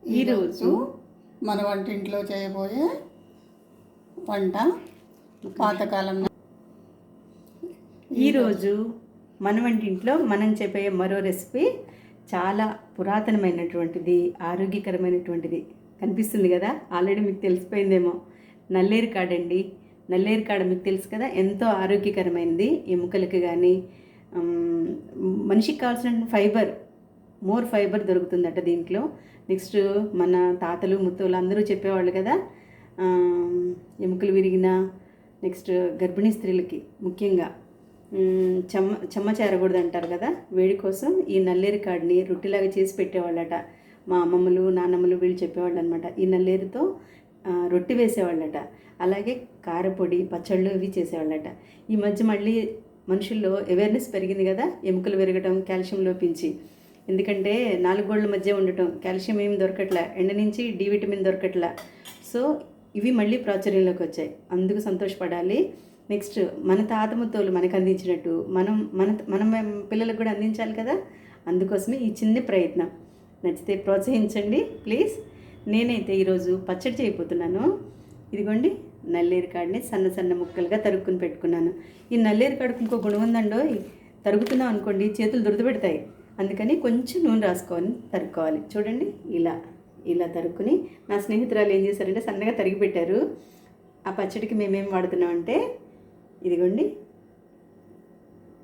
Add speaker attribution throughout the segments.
Speaker 1: ఈరోజు మన వంటింట్లో చేయబోయే వంట పాతకాలం.
Speaker 2: ఈరోజు మన వంటింట్లో మనం చెప్పే మరో రెసిపీ చాలా పురాతనమైనటువంటిది, ఆరోగ్యకరమైనటువంటిది. కనిపిస్తుంది కదా, ఆల్రెడీ మీకు తెలిసిపోయిందేమో. నల్లేరు కాడండి. నల్లేరు కాడ మీకు తెలుసు కదా, ఎంతో ఆరోగ్యకరమైనది. ఎముకలకు కానీ మనిషికి కావాల్సిన మోర్ ఫైబర్ దొరుకుతుందట దీంట్లో. నెక్స్ట్ మన తాతలు ముత్తలు అందరూ చెప్పేవాళ్ళు కదా, ఎముకలు విరిగిన, నెక్స్ట్ గర్భిణీ స్త్రీలకి ముఖ్యంగా చెమ్మ చేరకూడదు అంటారు కదా, వేడి కోసం ఈ నల్లేరు కాడిని రొట్టెలాగా చేసి పెట్టేవాళ్ళట. మా అమ్మమ్మలు నాన్నమ్మలు వీళ్ళు చెప్పేవాళ్ళు అనమాట. ఈ నల్లేరుతో రొట్టె వేసేవాళ్ళట. అలాగే కారపొడి, పచ్చళ్ళు ఇవి చేసేవాళ్ళట. ఈ మధ్య మళ్ళీ మనుషుల్లో అవేర్నెస్ పెరిగింది కదా, ఎముకలు విరగటం, కాల్షియం లోపించి. ఎందుకంటే 4 గోళ్ల మధ్య ఉండటం, కాల్షియం ఏమి దొరకట్లా, ఎండ నుంచి డి విటమిన్ దొరకట్లా. సో ఇవి మళ్ళీ ప్రాచుర్యంలోకి వచ్చాయి, అందుకు సంతోషపడాలి. నెక్స్ట్ మన తాత ముత్తోలు మనకు అందించినట్టు మనం మన మన పిల్లలకు కూడా అందించాలి కదా, అందుకోసమే ఈ చిన్న ప్రయత్నం. నచ్చితే ప్రోత్సహించండి ప్లీజ్. నేనైతే ఈరోజు పచ్చడి చేయబోతున్నాను. ఇదిగోండి, నల్లేరు కాడిని సన్న సన్న ముక్కలుగా తరుక్కుని పెట్టుకున్నాను. ఈ నల్లేరు కాడికి ఇంకో గుణం ఉందండో, తరుగుతున్నాం అనుకోండి చేతులు దురదపెడతాయి. అందుకని కొంచెం నూనె రాసుకొని తరుక్కోవాలి. చూడండి, ఇలా తరుక్కుని నా స్నేహితురాలు ఏం చేశారంటే సన్నగా తరిగి పెట్టారు. ఆ పచ్చడికి మేమేం వాడుతున్నామంటే, ఇదిగోండి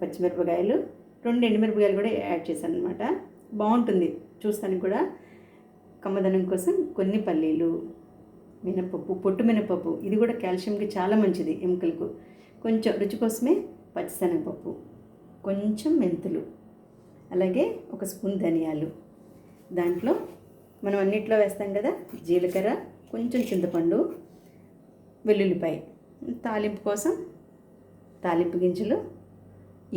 Speaker 2: పచ్చిమిరపకాయలు, 2 ఎండుమిరపకాయలు కూడా యాడ్ చేశాను అనమాట. బాగుంటుంది చూస్తానికి కూడా. కమ్మదనం కోసం కొన్ని పల్లీలు, మినపప్పు, పొట్టు మినపప్పు, ఇది కూడా కాల్షియంకి చాలా మంచిది ఎముకలకు. కొంచెం రుచి కోసమే పచ్చిశనగపప్పు, కొంచెం మెంతులు, అలాగే 1 స్పూన్ ధనియాలు. దాంట్లో మనం అన్నిట్లో వేస్తాం కదా, జీలకర్ర, కొంచెం చింతపండు, వెల్లుల్లిపాయ, తాలింపు కోసం తాలింపు గింజలు,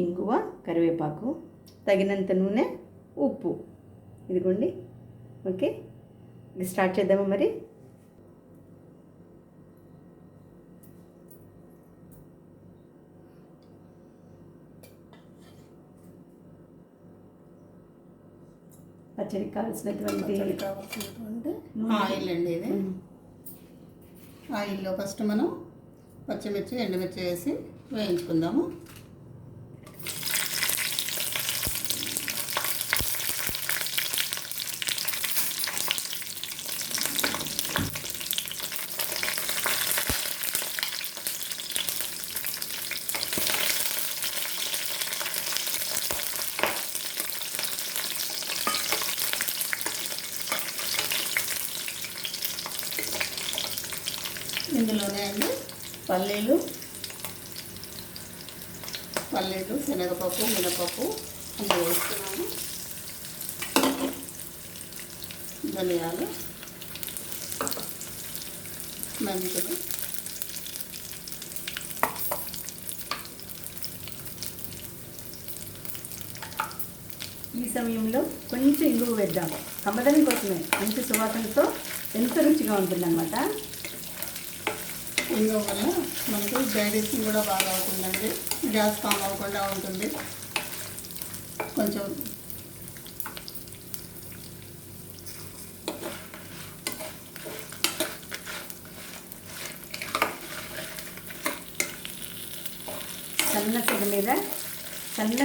Speaker 2: ఇంగువ, కరివేపాకు, తగినంత నూనె, ఉప్పు. ఇదిగోండి. ఓకే, స్టార్ట్ చేద్దామా మరి. పచ్చడికి కావాల్సినటువంటి
Speaker 1: ఆయిల్ అండి. ఇది ఆయిల్లో ఫస్ట్ మనం పచ్చిమిర్చి, ఎండుమిర్చి వేసి వేయించుకుందాము. ఇందులోనే అండి పల్లీలు, శనగపప్పు, మినపప్పు అందులో వేస్తున్నాము. ధనియాలు, మెంతులు,
Speaker 2: ఈ సమయంలో కొంచెం ఇంగువ వేద్దాం, కమ్మదనం కోసమే. మంచి సువాసనతో ఎంతో రుచిగా ఉంటుందన్నమాట.
Speaker 1: ఇంగువ వల్ల మనకు డైజెషన్ కూడా బాగా అవుతుందండి, గ్యాస్ ఫామ్ అవ్వకుండా ఉంటుంది. కొంచెం
Speaker 2: సన్న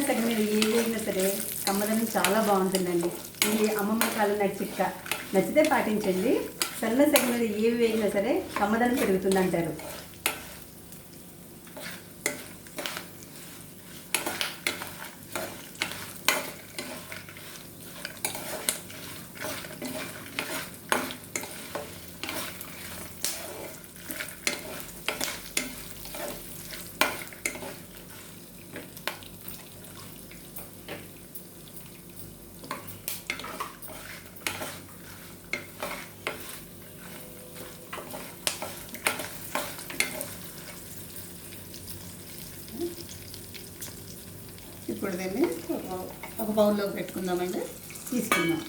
Speaker 2: సెగ మీద ఏ వేగినా సరే కమ్మదనం చాలా బాగుంటుందండి. ఇది అమ్మమ్మ కాలం నాటి చిట్కా, నచ్చితే పాటించండి. సన్న సెగ మీద ఏవి వేగినా సరే కమ్మదనం పెరుగుతుంది అంటారు.
Speaker 1: ఇప్పుడు దీన్ని ఒక బౌల్లోకి పెట్టుకుందామండి.
Speaker 2: తీసుకుందాం.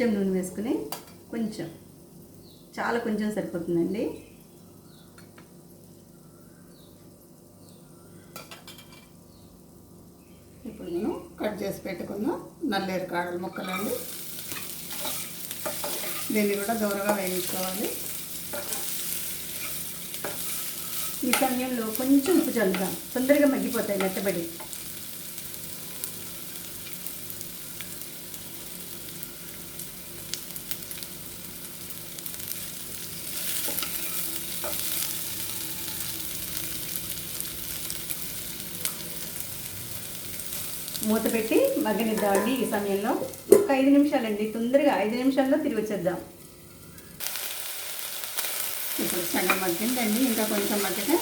Speaker 2: కొంచెం నూనె వేసుకుని కొంచెం, చాలా కొంచెం సరిపోతుందండి.
Speaker 1: ఇప్పుడు నేను కట్ చేసి పెట్టుకున్న నల్లేరు కాడలు ముక్కలండి, దీన్ని కూడా దూరగా వేయించుకోవాలి.
Speaker 2: ఈ సమయంలో కొంచెం ఉప్పు చల్లుదాం, తొందరగా మగ్గిపోతాయి మెత్తబడి. మూత పెట్టి మగ్గనిద్దామండి. ఈ సమయంలో ఒక 5 నిమిషాలండి, తొందరగా 5 నిమిషాల్లో తిరిగి వచ్చేద్దాం.
Speaker 1: ఇప్పుడు సగం మగ్గిందండి, ఇంకా కొంచెం మగ్గితే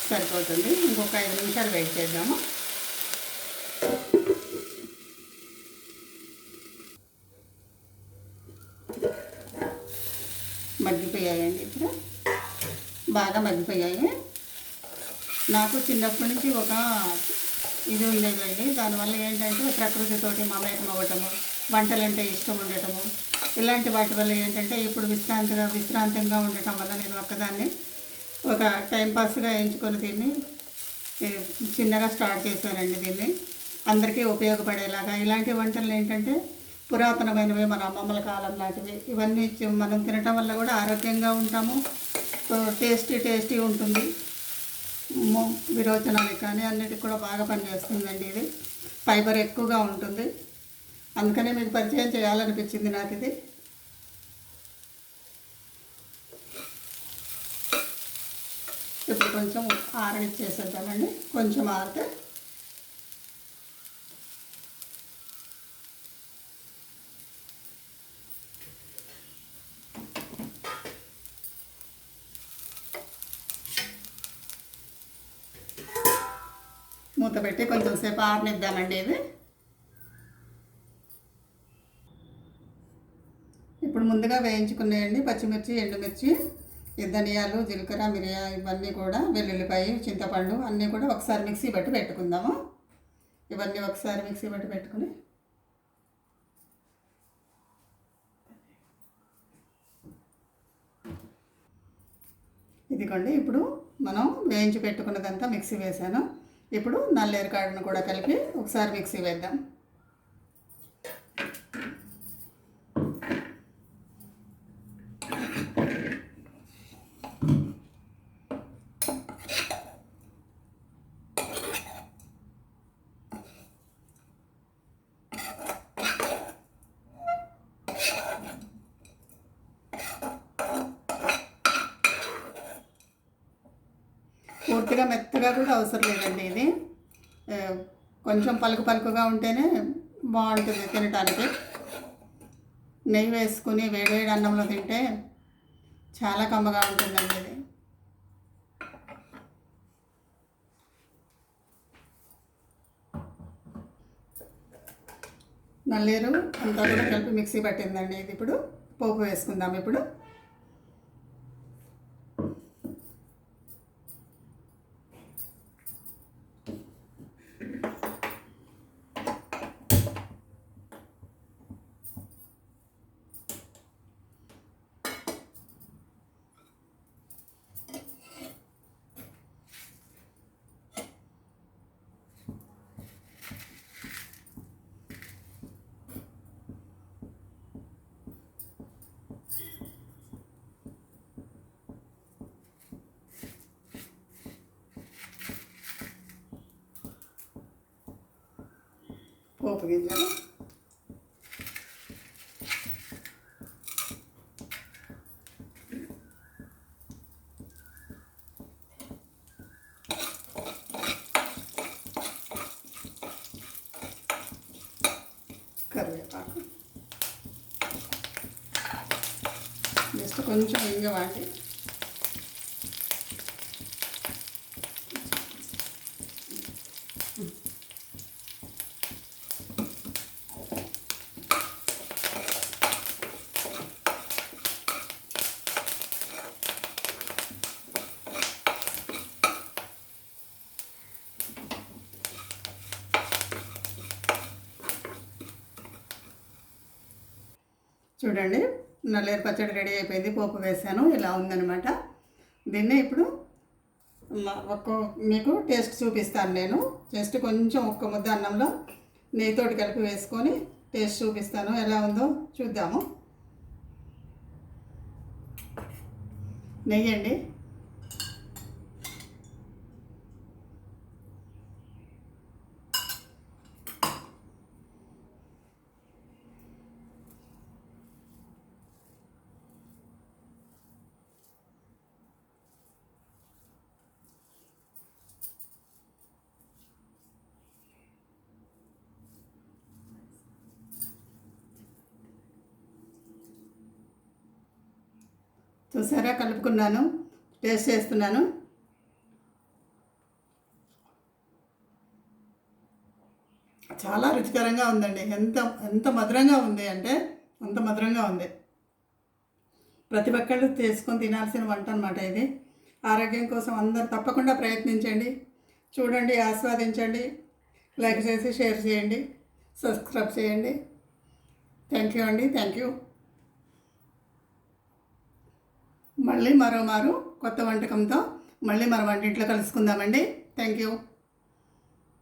Speaker 1: సరిపోతుంది. ఇంకొక 5 నిమిషాలు వెయిట్ చేద్దాము. మగ్గిపోయాయండి, ఇప్పుడు బాగా మగ్గిపోయాయి. నాకు చిన్నప్పటి నుంచి ఒక ఇది ఉండేదండి. దానివల్ల ఏంటంటే ప్రకృతితోటి మమేకం అవ్వటము, వంటలంటే ఇష్టం ఉండటము, ఇలాంటి వాటి వల్ల ఏంటంటే ఇప్పుడు విశ్రాంతంగా ఉండటం వల్ల నేను ఒక్కదాన్ని ఒక టైంపాస్గా ఎంచుకొని దీన్ని చిన్నగా స్టార్ట్ చేశానండి. దీన్ని అందరికీ ఉపయోగపడేలాగా. ఇలాంటి వంటలు ఏంటంటే పురాతనమైనవి, మన అమ్మమ్మల కాలం లాంటివి. ఇవన్నీ మనం తినటం వల్ల కూడా ఆరోగ్యంగా ఉంటాము, టేస్టీ ఉంటుంది. విరోచనానికి కానీ అన్నిటికి కూడా బాగా పనిచేస్తుందండి. ఇది ఫైబర్ ఎక్కువగా ఉంటుంది, అందుకనే మీకు పరిచయం చేయాలనిపించింది నాకు ఇది. ఇప్పుడు కొంచెం ఆరనిచ్చేసేద్దామండి, కొంచెం ఆరితే మూత పెట్టి కొంచెం సేపు ఆరనిద్దామండి. ఇది ఇప్పుడు ముందుగా వేయించుకున్నాయండి పచ్చిమిర్చి, ఎండుమిర్చి, ధనియాలు, జీలకర్ర, ఇవన్నీ కూడా, వెల్లుల్లిపాయ, చింతపండు అన్నీ కూడా ఒకసారి మిక్సీ బట్టి పెట్టుకుందాము. ఇవన్నీ ఒకసారి మిక్సీ బట్టి పెట్టుకుని ఇదిగోండి. ఇప్పుడు మనం వేయించి పెట్టుకున్నదంతా మిక్సీ వేసాను. ఇప్పుడు నల్లేరు కాడను కూడా కలిపి ఒకసారి మిక్సీ వేద్దాం. పూర్తిగా మెత్తగా కూడా అవసరం లేదండి. ఇది కొంచెం పలుకుగా ఉంటేనే బాగుంటుంది తినటానికి. నెయ్యి వేసుకుని వేడివేడి అన్నంలో తింటే చాలా కమ్మగా ఉంటుందండి ఇది. నల్లేరు అంతా కూడా కలిపి మిక్సీ పట్టిందండి. ఇది ఇప్పుడు పోపు వేసుకుందాం. ఇప్పుడు పోపు గింజలు, కరివేపాకు, జస్ట్ కొంచెం ఇంగ వాటి చూడండి, నల్లేరు పచ్చడి రెడీ అయిపోయింది. పోపు వేసాను, ఇలా ఉందన్నమాట. దీన్నే ఇప్పుడు మీకు టేస్ట్ చూపిస్తాను. నేను జస్ట్ కొంచెం ఒక్క ముద్ద అన్నంలో నెయ్యితోటి కలిపి వేసుకొని టేస్ట్ చూపిస్తాను, ఎలా ఉందో చూద్దాము. నెయ్యి అండి. చూసారా, కలుపుకున్నాను, టేస్ట్ చేస్తున్నాను. చాలా రుచికరంగా ఉందండి. ఎంత ఎంత మధురంగా ఉంది అంటే అంత మధురంగా ఉంది. ప్రతి ఒక్కళ్ళు చేసుకొని తినాల్సిన వంట అన్నమాట ఇది. ఆరోగ్యం కోసం అందరూ తప్పకుండా ప్రయత్నించండి, చూడండి, ఆస్వాదించండి, లైక్ చేసి షేర్ చేయండి, సబ్స్క్రైబ్ చేయండి. థ్యాంక్ యూ అండి, థ్యాంక్ యూ. మళ్ళీ మరోమారు కొత్త వంటకంతో మళ్ళీ మన వంటింట్లో కలుసుకుందామండి. Thank you.